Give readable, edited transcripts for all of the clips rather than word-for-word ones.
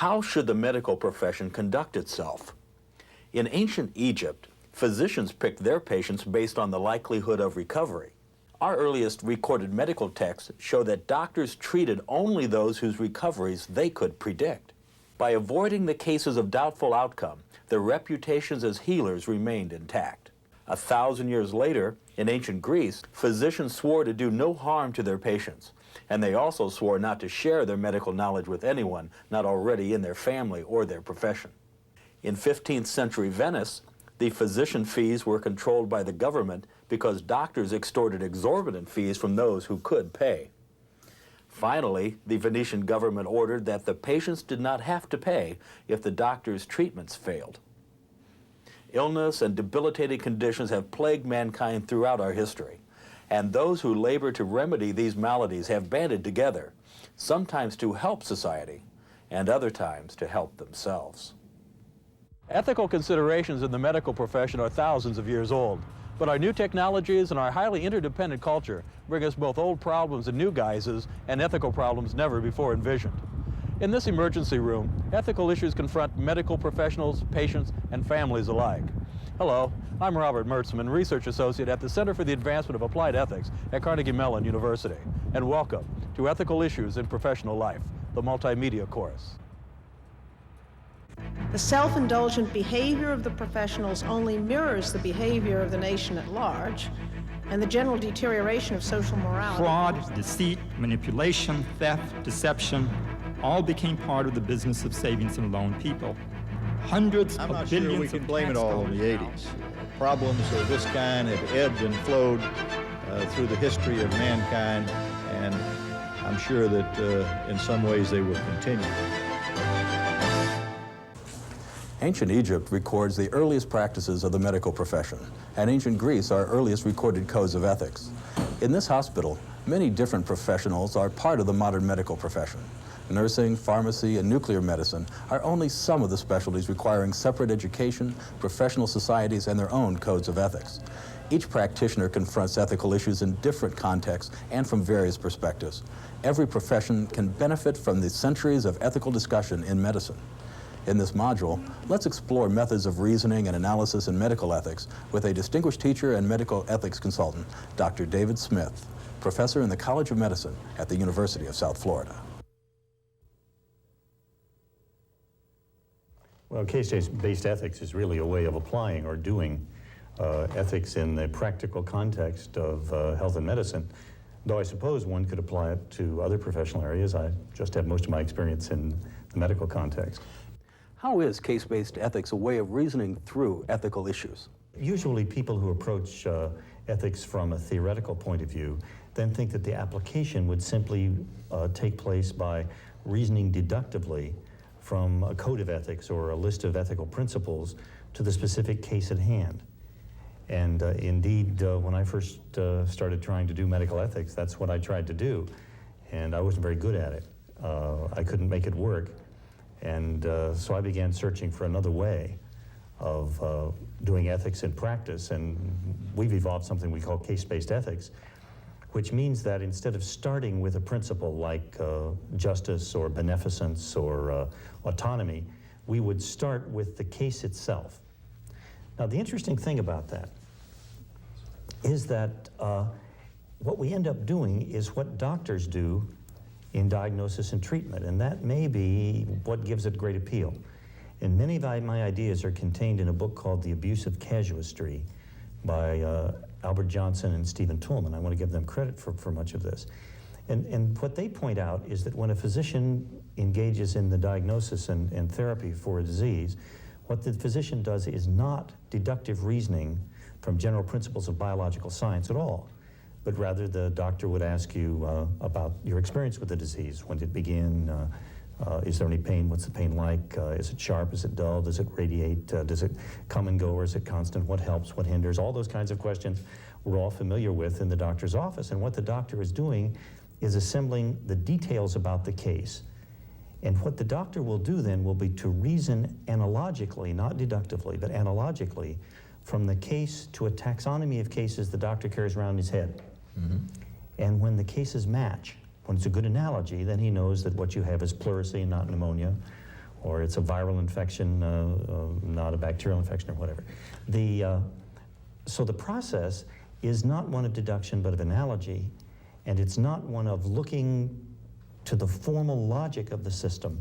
How should the medical profession conduct itself? In ancient Egypt, physicians picked their patients based on the likelihood of recovery. Our earliest recorded medical texts show that doctors treated only those whose recoveries they could predict. By avoiding the cases of doubtful outcome, their reputations as healers remained intact. 1,000 years later, in ancient Greece, physicians swore to do no harm to their patients, and they also swore not to share their medical knowledge with anyone not already in their family or their profession. In 15th century Venice, the physician fees were controlled by the government because doctors extorted exorbitant fees from those who could pay. Finally, the Venetian government ordered that the patients did not have to pay if the doctor's treatments failed. Illness and debilitating conditions have plagued mankind throughout our history, and those who labor to remedy these maladies have banded together, sometimes to help society, and other times to help themselves. Ethical considerations in the medical profession are thousands of years old, but our new technologies and our highly interdependent culture bring us both old problems in new guises and ethical problems never before envisioned. In this emergency room, ethical issues confront medical professionals, patients, and families alike. Hello, I'm Robert Mertzman, Research Associate at the Center for the Advancement of Applied Ethics at Carnegie Mellon University, and welcome to Ethical Issues in Professional Life, the multimedia course. The self-indulgent behavior of the professionals only mirrors the behavior of the nation at large, and the general deterioration of social morality. Fraud, deceit, manipulation, theft, deception, all became part of the business of savings and loan people. Hundreds of billions of I'm not sure we can blame it all on the 80s. Problems of this kind have ebbed and flowed through the history of mankind, and I'm sure that in some ways they will continue. Ancient Egypt records the earliest practices of the medical profession, and ancient Greece our earliest recorded codes of ethics. In this hospital, many different professionals are part of the modern medical profession. Nursing, pharmacy, and nuclear medicine are only some of the specialties requiring separate education, professional societies, and their own codes of ethics. Each practitioner confronts ethical issues in different contexts and from various perspectives. Every profession can benefit from the centuries of ethical discussion in medicine. In this module, let's explore methods of reasoning and analysis in medical ethics with a distinguished teacher and medical ethics consultant, Dr. David Smith, professor in the College of Medicine at the University of South Florida. Well, case-based ethics is really a way of applying or doing ethics in the practical context of health and medicine, though I suppose one could apply it to other professional areas. I just have most of my experience in the medical context. How is case-based ethics a way of reasoning through ethical issues? Usually people who approach ethics from a theoretical point of view then think that the application would simply take place by reasoning deductively from a code of ethics or a list of ethical principles to the specific case at hand. And indeed, when I first started trying to do medical ethics, that's what I tried to do. And I wasn't very good at it. I couldn't make it work. And so I began searching for another way of doing ethics in practice. And we've evolved something we call case-based ethics, which means that instead of starting with a principle like justice or beneficence or autonomy, we would start with the case itself. Now, the interesting thing about that is that what we end up doing is what doctors do in diagnosis and treatment, and that may be what gives it great appeal. And many of my ideas are contained in a book called The Abuse of Casuistry by Albert Johnson and Stephen Toulmin. I want to give them credit for much of this. And what they point out is that when a physician engages in the diagnosis and therapy for a disease, what the physician does is not deductive reasoning from general principles of biological science at all, but rather the doctor would ask you about your experience with the disease. When did it begin? Is there any pain? What's the pain like? Is it sharp? Is it dull? Does it radiate? Does it come and go, or is it constant? What helps? What hinders? All those kinds of questions we're all familiar with in the doctor's office. And what the doctor is doing is assembling the details about the case. And what the doctor will do then will be to reason analogically, not deductively, but analogically, from the case to a taxonomy of cases the doctor carries around in his head. Mm-hmm. And when the cases match, when it's a good analogy, then he knows that what you have is pleurisy and not pneumonia, or it's a viral infection, not a bacterial infection or whatever. So the process is not one of deduction but of analogy, and it's not one of looking to the formal logic of the system,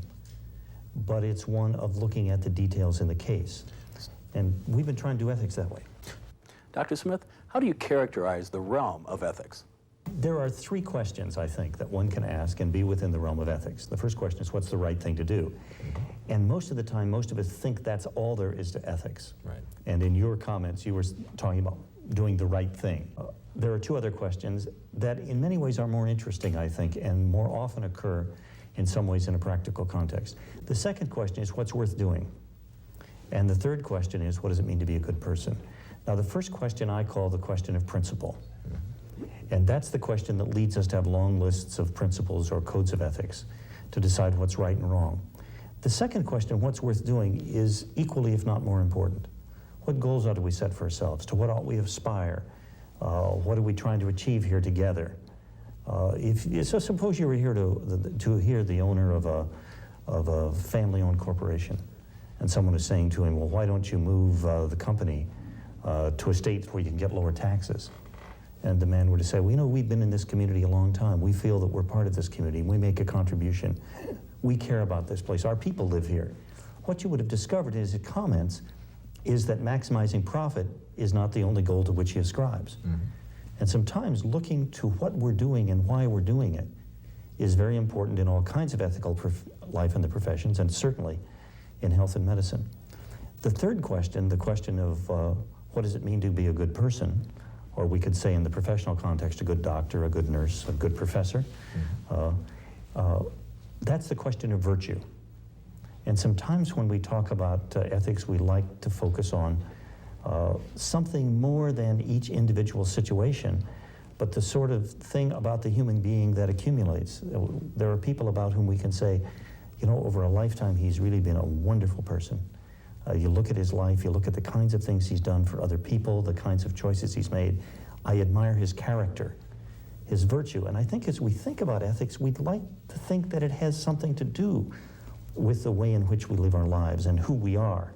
but it's one of looking at the details in the case. And we've been trying to do ethics that way. Dr. Smith, how do you characterize the realm of ethics? There are three questions, I think, that one can ask and be within the realm of ethics. The first question is, what's the right thing to do? And most of the time, most of us think that's all there is to ethics. Right. And in your comments, you were talking about doing the right thing. There are two other questions that in many ways are more interesting, I think, and more often occur in some ways in a practical context. The second question is, what's worth doing? And the third question is, what does it mean to be a good person? Now, the first question I call the question of principle. And that's the question that leads us to have long lists of principles or codes of ethics to decide what's right and wrong. The second question, what's worth doing, is equally, if not more important. What goals ought we set for ourselves? To what ought we aspire? What are we trying to achieve here together? So suppose you were here to hear the owner of a family-owned corporation, and someone is saying to him, well, why don't you move the company to a state where you can get lower taxes? And the man were to say, well, you know, we've been in this community a long time. We feel that we're part of this community. We make a contribution. We care about this place. Our people live here. What you would have discovered in his comments is that maximizing profit is not the only goal to which he ascribes. Mm-hmm. And sometimes looking to what we're doing and why we're doing it is very important in all kinds of ethical life in the professions, and certainly in health and medicine. The third question, the question of what does it mean to be a good person, or we could say in the professional context, a good doctor, a good nurse, a good professor, that's the question of virtue. And sometimes when we talk about ethics, we like to focus on something more than each individual situation, but the sort of thing about the human being that accumulates. There are people about whom we can say, you know, over a lifetime, he's really been a wonderful person. You look at his life, you look at the kinds of things he's done for other people, the kinds of choices he's made. I admire his character, his virtue. And I think as we think about ethics, we'd like to think that it has something to do with the way in which we live our lives and who we are.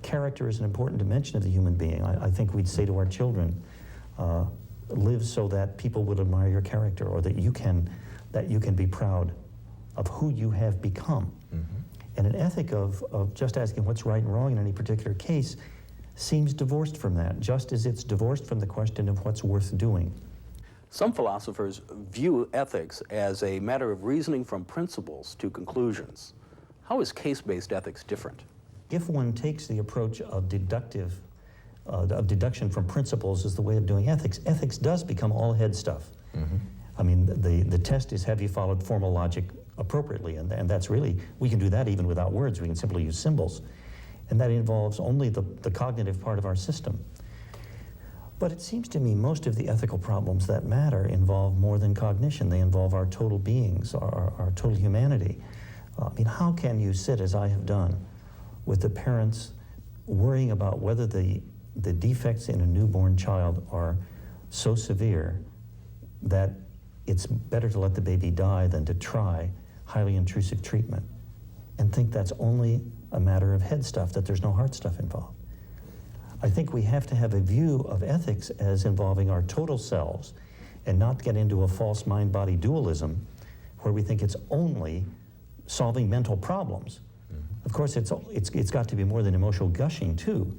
Character is an important dimension of the human being. I think we'd say to our children, live so that people would admire your character, or that you can be proud of who you have become. Mm-hmm. And an ethic of just asking what's right and wrong in any particular case seems divorced from that, just as it's divorced from the question of what's worth doing. Some philosophers view ethics as a matter of reasoning from principles to conclusions. How is case-based ethics different? If one takes the approach of deduction from principles as the way of doing ethics, ethics does become all head stuff. Mm-hmm. I mean, the test is, have you followed formal logic appropriately? And that's really, we can do that even without words. We can simply use symbols. And that involves only the cognitive part of our system. But it seems to me most of the ethical problems that matter involve more than cognition. They involve our total beings, our total humanity. I mean, how can you sit, as I have done, with the parents worrying about whether the defects in a newborn child are so severe that it's better to let the baby die than to try highly intrusive treatment, and think that's only a matter of head stuff, that there's no heart stuff involved? I think we have to have a view of ethics as involving our total selves and not get into a false mind-body dualism where we think it's only solving mental problems. Mm-hmm. Of course, it's got to be more than emotional gushing, too.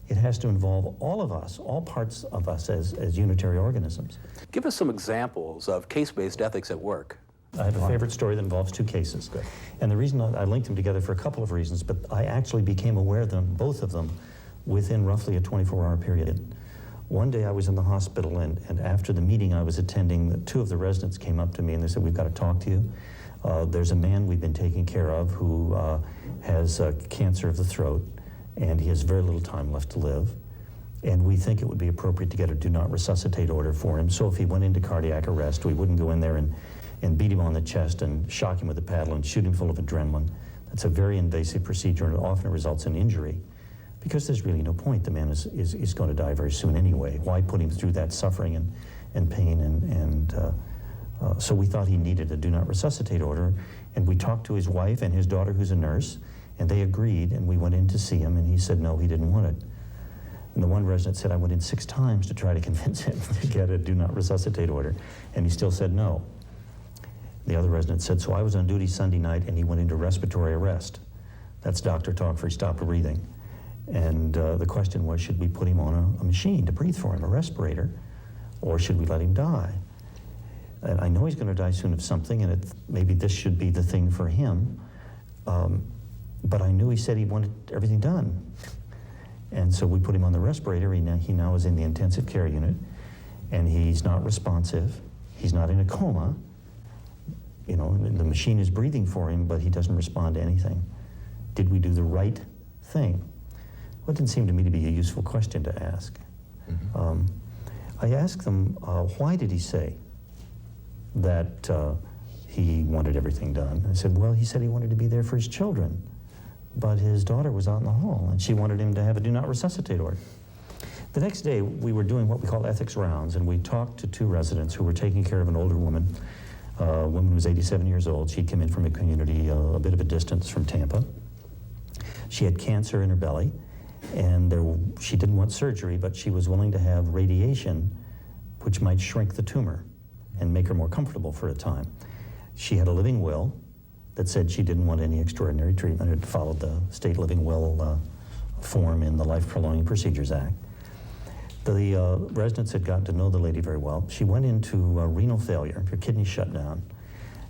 It has to involve all of us, all parts of us as unitary organisms. Give us some examples of case-based ethics at work. I have a favorite story that involves two cases. Good. And the reason I linked them together for a couple of reasons, but I actually became aware of them, both of them, within roughly a 24-hour period. One day I was in the hospital, and after the meeting I was attending, two of the residents came up to me and they said, we've got to talk to you. There's a man we've been taking care of who has cancer of the throat, and he has very little time left to live. And we think it would be appropriate to get a do not resuscitate order for him. So if he went into cardiac arrest, we wouldn't go in there and beat him on the chest and shock him with a paddle and shoot him full of adrenaline. That's a very invasive procedure, and it often results in injury, because there's really no point. The man is going to die very soon anyway. Why put him through that suffering and pain? So we thought he needed a do not resuscitate order, and we talked to his wife and his daughter, who's a nurse, And they agreed, and we went in to see him, and he said no, he didn't want it. And the one resident said, I went in 6 times to try to convince him to get a do not resuscitate order, and he still said no. The other resident said, so I was on duty Sunday night, and he went into respiratory arrest. That's doctor talk for he stopped breathing. And the question was, should we put him on a machine to breathe for him, a respirator, or should we let him die? And I know he's going to die soon of something, and maybe this should be the thing for him. But I knew he said he wanted everything done. And so we put him on the respirator. He now is in the intensive care unit, and he's not responsive. He's not in a coma. You know, the machine is breathing for him, but he doesn't respond to anything. Did we do the right thing? Well, it didn't seem to me to be a useful question to ask. Mm-hmm. I asked them, why did he say that he wanted everything done? I said, well, he said he wanted to be there for his children, but his daughter was out in the hall, and she wanted him to have a do not resuscitate order. The next day, we were doing what we call ethics rounds, and we talked to 2 residents who were taking care of an older woman. A woman who was 87 years old. She'd come in from a community a bit of a distance from Tampa. She had cancer in her belly, and she didn't want surgery, but she was willing to have radiation, which might shrink the tumor and make her more comfortable for a time. She had a living will that said she didn't want any extraordinary treatment. It followed the state living will form in the Life Prolonging Procedures Act. The residents had gotten to know the lady very well. She went into renal failure, her kidney shut down.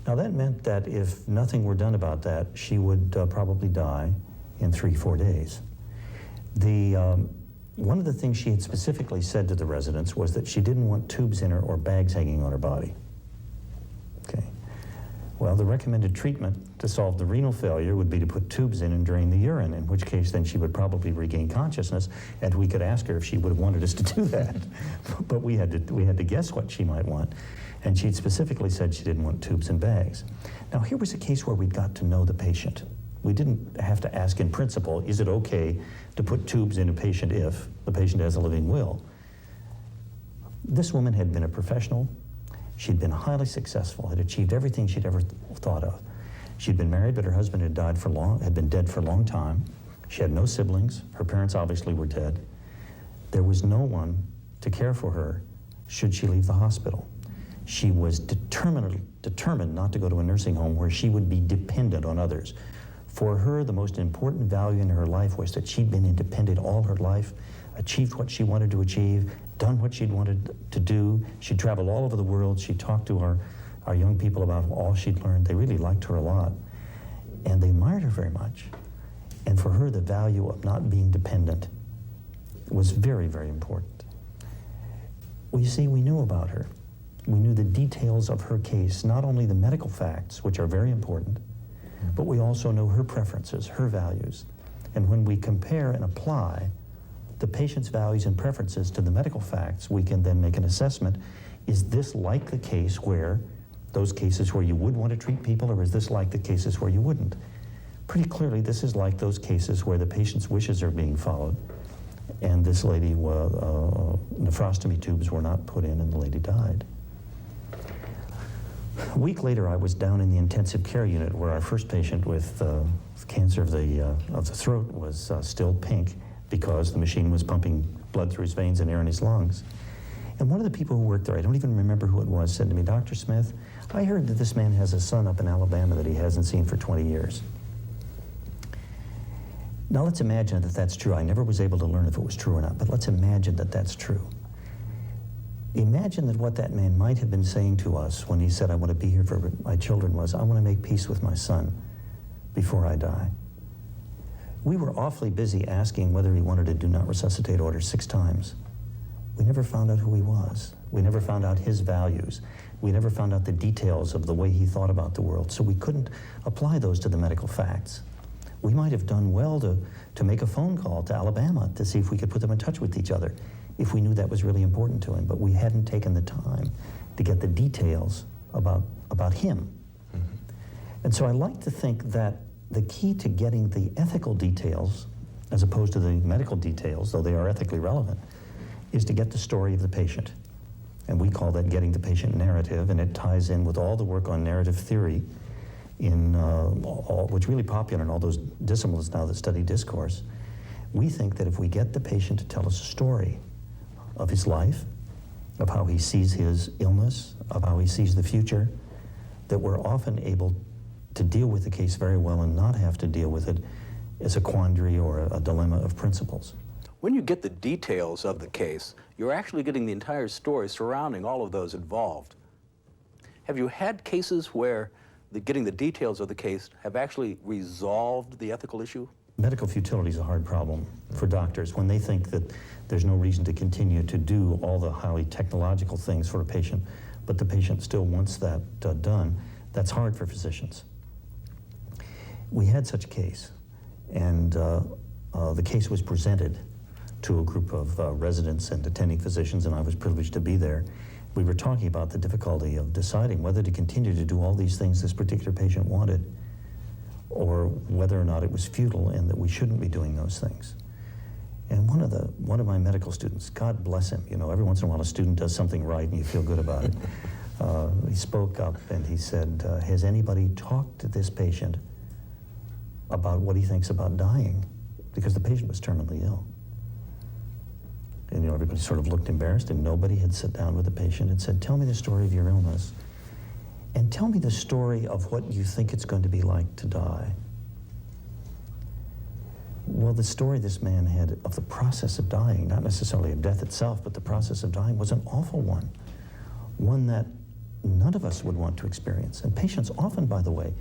Now that meant that if nothing were done about that, she would probably die in 3-4 days. One of the things she had specifically said to the residents was that she didn't want tubes in her or bags hanging on her body. Okay. Well, the recommended treatment to solve the renal failure would be to put tubes in and drain the urine, in which case then she would probably regain consciousness, and we could ask her if she would have wanted us to do that. But we had to guess what she might want, and she'd specifically said she didn't want tubes and bags. Now, here was a case where we'd got to know the patient. We didn't have to ask in principle, is it okay to put tubes in a patient if the patient has a living will? This woman had been a professional. She'd been highly successful, had achieved everything she'd ever thought of. She'd been married, but her husband had been dead for a long time. She had no siblings. Her parents obviously were dead. There was no one to care for her should she leave the hospital. She was determined not to go to a nursing home where she would be dependent on others. For her, the most important value in her life was that she'd been independent all her life, achieved what she wanted to achieve, done what she'd wanted to do. She'd traveled all over the world. She talked to our young people about all she'd learned. They really liked her a lot, and they admired her very much. And for her, the value of not being dependent was very, very important. Well, you see, we knew about her. We knew the details of her case, not only the medical facts, which are very important, but we also know her preferences, her values. And when we compare and apply the patient's values and preferences to the medical facts, we can then make an assessment. Is this like the case where, those cases where you would want to treat people, or is this like the cases where you wouldn't? Pretty clearly, this is like those cases where the patient's wishes are being followed, and this lady, nephrostomy tubes were not put in, and the lady died. A week later, I was down in the intensive care unit where our first patient with cancer of the throat was still pink because the machine was pumping blood through his veins and air in his lungs. And one of the people who worked there, I don't even remember who it was, said to me, Dr. Smith, I heard that this man has a son up in Alabama that he hasn't seen for 20 years. Now let's imagine that that's true. I never was able to learn if it was true or not, but let's imagine that that's true. Imagine that what that man might have been saying to us when he said, I want to be here for my children was, I want to make peace with my son before I die. We were awfully busy asking whether he wanted a do not resuscitate order 6 times. We never found out who he was. We never found out his values. We never found out the details of the way he thought about the world, so we couldn't apply those to the medical facts. We might have done well to make a phone call to Alabama to see if we could put them in touch with each other, if we knew that was really important to him, but we hadn't taken the time to get the details about him. Mm-hmm. And so I like to think that the key to getting the ethical details, as opposed to the medical details, though they are ethically relevant, is to get the story of the patient. And we call that getting the patient narrative, and it ties in with all the work on narrative theory which is really popular in all those disciplines now that study discourse. We think that if we get the patient to tell us a story of his life, of how he sees his illness, of how he sees the future, that we're often able to deal with the case very well and not have to deal with it as a quandary or a dilemma of principles. When you get the details of the case, you're actually getting the entire story surrounding all of those involved. Have you had cases where getting the details of the case have actually resolved the ethical issue? Medical futility is a hard problem for doctors when they think that there's no reason to continue to do all the highly technological things for a patient, but the patient still wants that done. That's hard for physicians. We had such a case, and the case was presented to a group of residents and attending physicians, and I was privileged to be there. We were talking about the difficulty of deciding whether to continue to do all these things this particular patient wanted, or whether or not it was futile and that we shouldn't be doing those things. And one of my medical students, God bless him, you know, every once in a while a student does something right and you feel good about it. He spoke up and he said, has anybody talked to this patient about what he thinks about dying? Because the patient was terminally ill. And you know, everybody sort of looked embarrassed, and nobody had sat down with the patient and said, tell me the story of your illness, and tell me the story of what you think it's going to be like to die. Well, the story this man had of the process of dying, not necessarily of death itself, but the process of dying, was an awful one that none of us would want to experience. And patients often, by the way,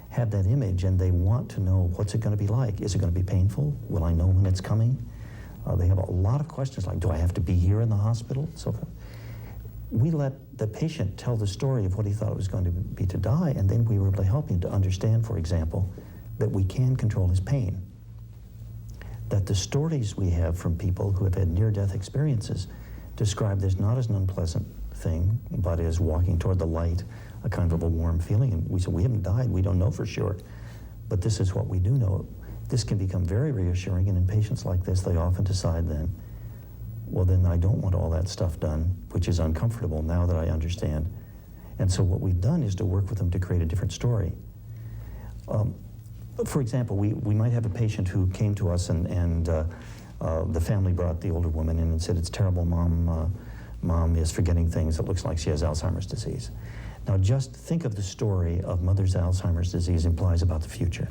have that image, and they want to know, what's it going to be like? Is it going to be painful? Will I know when it's coming? They have a lot of questions like, do I have to be here in the hospital? And so forth. We let the patient tell the story of what he thought it was going to be to die, and then we were able to help him to understand, for example, that we can control his pain. That the stories we have from people who have had near-death experiences describe this not as an unpleasant thing, but as walking toward the light, a kind of a warm feeling. And we said, we haven't died, we don't know for sure, but this is what we do know. This can become very reassuring, and in patients like this, they often decide then, well, then I don't want all that stuff done, which is uncomfortable now that I understand. And so what we've done is to work with them to create a different story. For example, we might have a patient who came to us and the family brought the older woman in and said, it's terrible, Mom is forgetting things. It looks like she has Alzheimer's disease. Now just think of the story of mother's Alzheimer's disease implies about the future.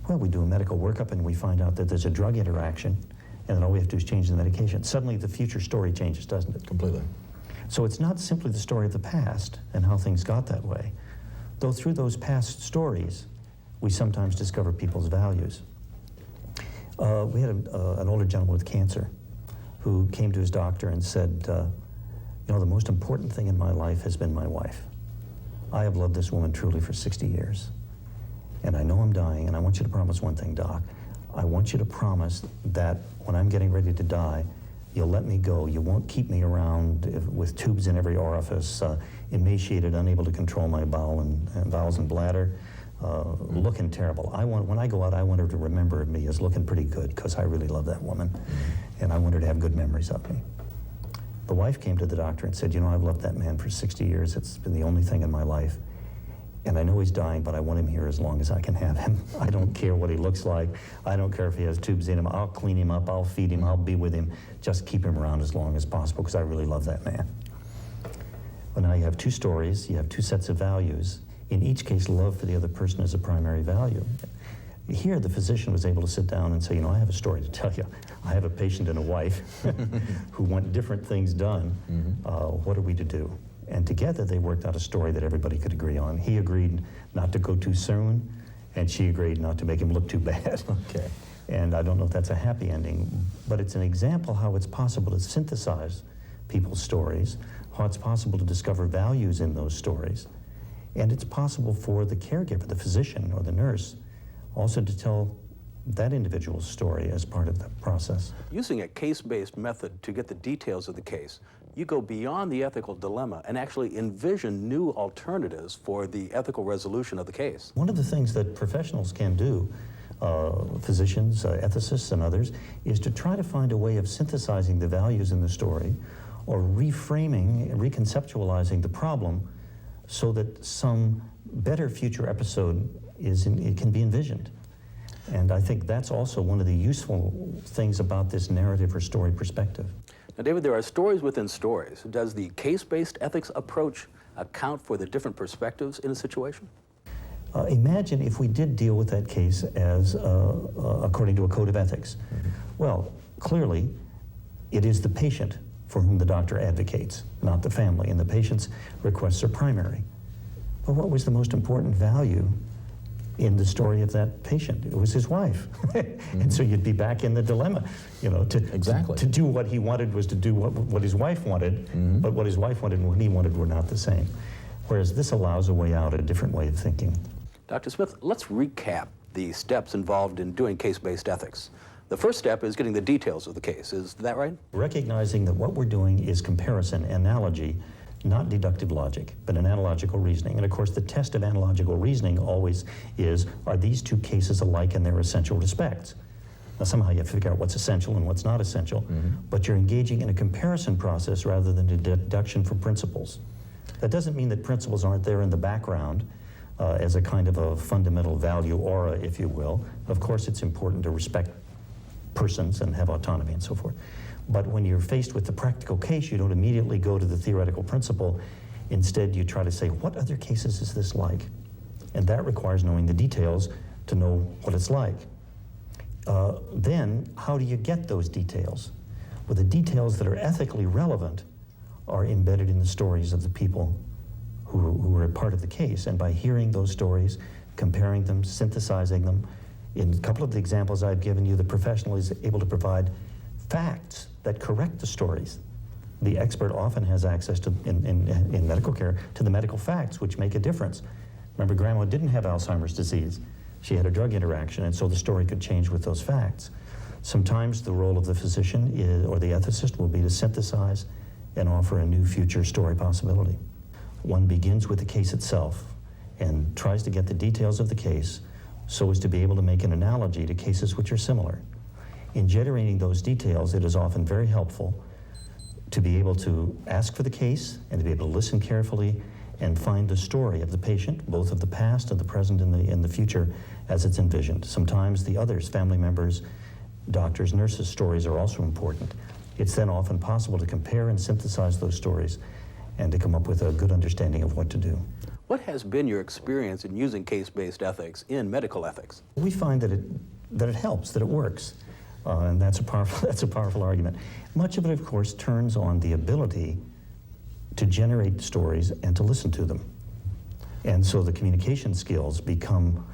Well, we do a medical workup and we find out that there's a drug interaction, and then all we have to do is change the medication. Suddenly the future story changes, doesn't it? Completely. So it's not simply the story of the past and how things got that way, though through those past stories, we sometimes discover people's values. We had an older gentleman with cancer who came to his doctor and said, you know, the most important thing in my life has been my wife. I have loved this woman truly for 60 years. And I know I'm dying, and I want you to promise one thing, Doc. I want you to promise that when I'm getting ready to die, you'll let me go. You won't keep me around with tubes in every orifice, emaciated, unable to control my bowels and bladder, looking terrible. When I go out, I want her to remember me as looking pretty good, because I really love that woman, and I want her to have good memories of me. The wife came to the doctor and said, you know, I've loved that man for 60 years. It's been the only thing in my life. And I know he's dying, but I want him here as long as I can have him. I don't care what he looks like. I don't care if he has tubes in him. I'll clean him up. I'll feed him. I'll be with him. Just keep him around as long as possible, because I really love that man. Well, now you have two stories. You have two sets of values. In each case, love for the other person is a primary value. Here, the physician was able to sit down and say, you know, I have a story to tell you. I have a patient and a wife who want different things done. What are we to do? And together they worked out a story that everybody could agree on. He agreed not to go too soon, and she agreed not to make him look too bad. Okay. And I don't know if that's a happy ending, but it's an example how it's possible to synthesize people's stories, how it's possible to discover values in those stories, and it's possible for the caregiver, the physician or the nurse, also to tell that individual's story as part of the process. Using a case-based method to get the details of the case, you go beyond the ethical dilemma and actually envision new alternatives for the ethical resolution of the case. One of the things that professionals can do, physicians, ethicists, and others, is to try to find a way of synthesizing the values in the story or reframing, reconceptualizing the problem so that some better future episode it can be envisioned. And I think that's also one of the useful things about this narrative or story perspective. Now, David, there are stories within stories. Does the case-based ethics approach account for the different perspectives in a situation? Imagine if we did deal with that case as according to a code of ethics. Mm-hmm. Well, clearly, it is the patient for whom the doctor advocates, not the family, and the patient's requests are primary. But what was the most important value in the story of that patient? It was his wife. Mm-hmm. And so you'd be back in the dilemma, you know, to do what he wanted was to do what his wife wanted, mm-hmm. but what his wife wanted and what he wanted were not the same. Whereas this allows a way out, a different way of thinking. Dr. Smith, let's recap the steps involved in doing case-based ethics. The first step is getting the details of the case. Is that right? Recognizing that what we're doing is comparison, analogy, not deductive logic, but an analogical reasoning. And of course, the test of analogical reasoning always is, are these two cases alike in their essential respects? Now, somehow you have to figure out what's essential and what's not essential, mm-hmm. but you're engaging in a comparison process rather than a deduction from principles. That doesn't mean that principles aren't there in the background as a kind of a fundamental value aura, if you will. Of course, it's important to respect persons and have autonomy and so forth. But when you're faced with the practical case, you don't immediately go to the theoretical principle. Instead, you try to say, what other cases is this like? And that requires knowing the details to know what it's like. Then, how do you get those details? Well, the details that are ethically relevant are embedded in the stories of the people who are a part of the case. And by hearing those stories, comparing them, synthesizing them, in a couple of the examples I've given you, the professional is able to provide facts that correct the stories. The expert often has access to, in medical care, to the medical facts, which make a difference. Remember, Grandma didn't have Alzheimer's disease. She had a drug interaction, and so the story could change with those facts. Sometimes the role of the physician or the ethicist will be to synthesize and offer a new future story possibility. One begins with the case itself and tries to get the details of the case so as to be able to make an analogy to cases which are similar. In generating those details, it is often very helpful to be able to ask for the case and to be able to listen carefully and find the story of the patient, both of the past and the present and the future as it's envisioned. Sometimes the others, family members, doctors, nurses' stories are also important. It's then often possible to compare and synthesize those stories and to come up with a good understanding of what to do. What has been your experience in using case-based ethics in medical ethics? We find that it helps, that it works, and that's a powerful argument. Much of it, of course, turns on the ability to generate stories and to listen to them. And so the communication skills become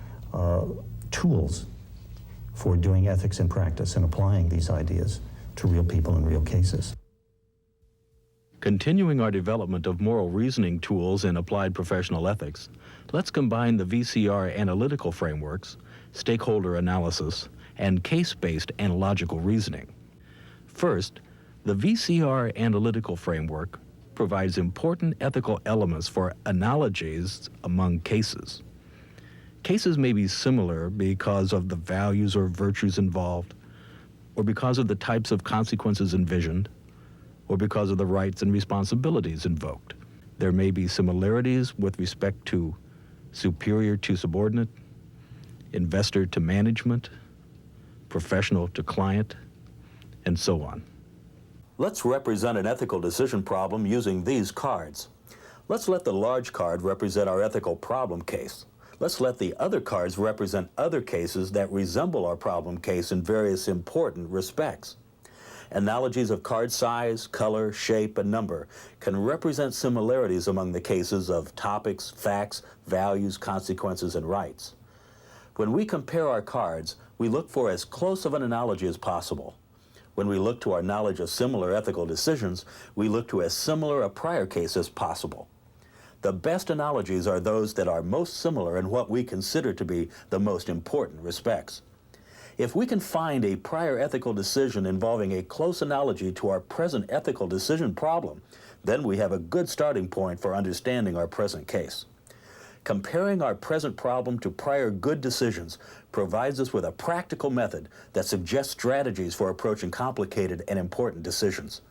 tools for doing ethics in practice and applying these ideas to real people and real cases. Continuing our development of moral reasoning tools in applied professional ethics, let's combine the VCR analytical frameworks, stakeholder analysis, and case-based analogical reasoning. First, the VCR analytical framework provides important ethical elements for analogies among cases. Cases may be similar because of the values or virtues involved, or because of the types of consequences envisioned, or because of the rights and responsibilities invoked. There may be similarities with respect to superior to subordinate, investor to management, professional to client, and so on. Let's represent an ethical decision problem using these cards. Let's let the large card represent our ethical problem case. Let's let the other cards represent other cases that resemble our problem case in various important respects. Analogies of card size, color, shape, and number can represent similarities among the cases of topics, facts, values, consequences, and rights. When we compare our cards, we look for as close of an analogy as possible. When we look to our knowledge of similar ethical decisions, we look to as similar a prior case as possible. The best analogies are those that are most similar in what we consider to be the most important respects. If we can find a prior ethical decision involving a close analogy to our present ethical decision problem, then we have a good starting point for understanding our present case. Comparing our present problem to prior good decisions provides us with a practical method that suggests strategies for approaching complicated and important decisions.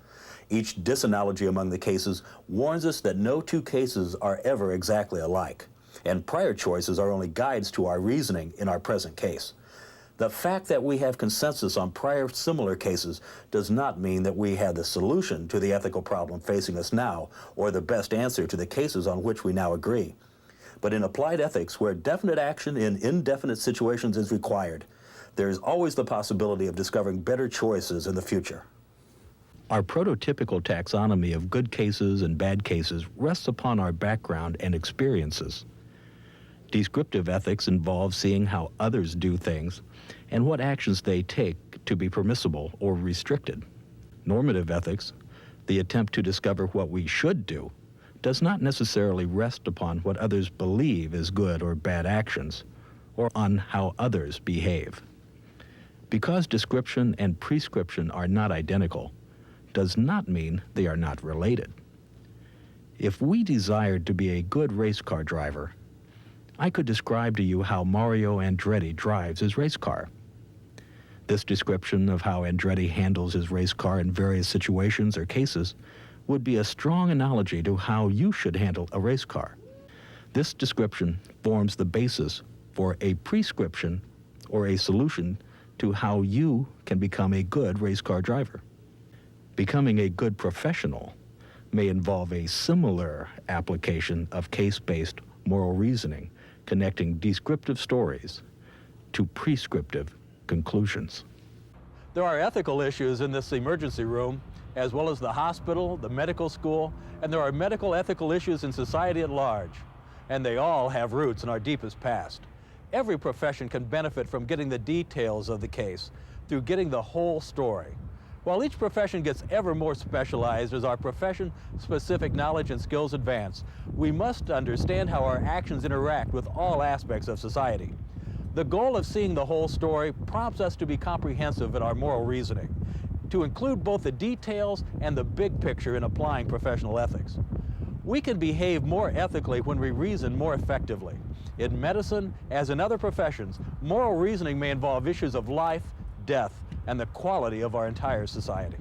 Each disanalogy among the cases warns us that no two cases are ever exactly alike. and prior choices are only guides to our reasoning in our present case. The fact that we have consensus on prior similar cases does not mean that we have the solution to the ethical problem facing us now or the best answer to the cases on which we now agree. But in applied ethics, where definite action in indefinite situations is required, there is always the possibility of discovering better choices in the future. Our prototypical taxonomy of good cases and bad cases rests upon our background and experiences. Descriptive ethics involves seeing how others do things and what actions they take to be permissible or restricted. Normative ethics, the attempt to discover what we should do, does not necessarily rest upon what others believe is good or bad actions, or on how others behave. Because description and prescription are not identical, does not mean they are not related. If we desired to be a good race car driver, I could describe to you how Mario Andretti drives his race car. This description of how Andretti handles his race car in various situations or cases would be a strong analogy to how you should handle a race car. This description forms the basis for a prescription or a solution to how you can become a good race car driver. Becoming a good professional may involve a similar application of case-based moral reasoning, connecting descriptive stories to prescriptive conclusions. There are ethical issues in this emergency room, as well as the hospital, the medical school, and there are medical ethical issues in society at large, and they all have roots in our deepest past. Every profession can benefit from getting the details of the case through getting the whole story. While each profession gets ever more specialized as our profession-specific knowledge and skills advance, we must understand how our actions interact with all aspects of society. The goal of seeing the whole story prompts us to be comprehensive in our moral reasoning, to include both the details and the big picture in applying professional ethics. We can behave more ethically when we reason more effectively. In medicine, as in other professions, moral reasoning may involve issues of life, death, and the quality of our entire society.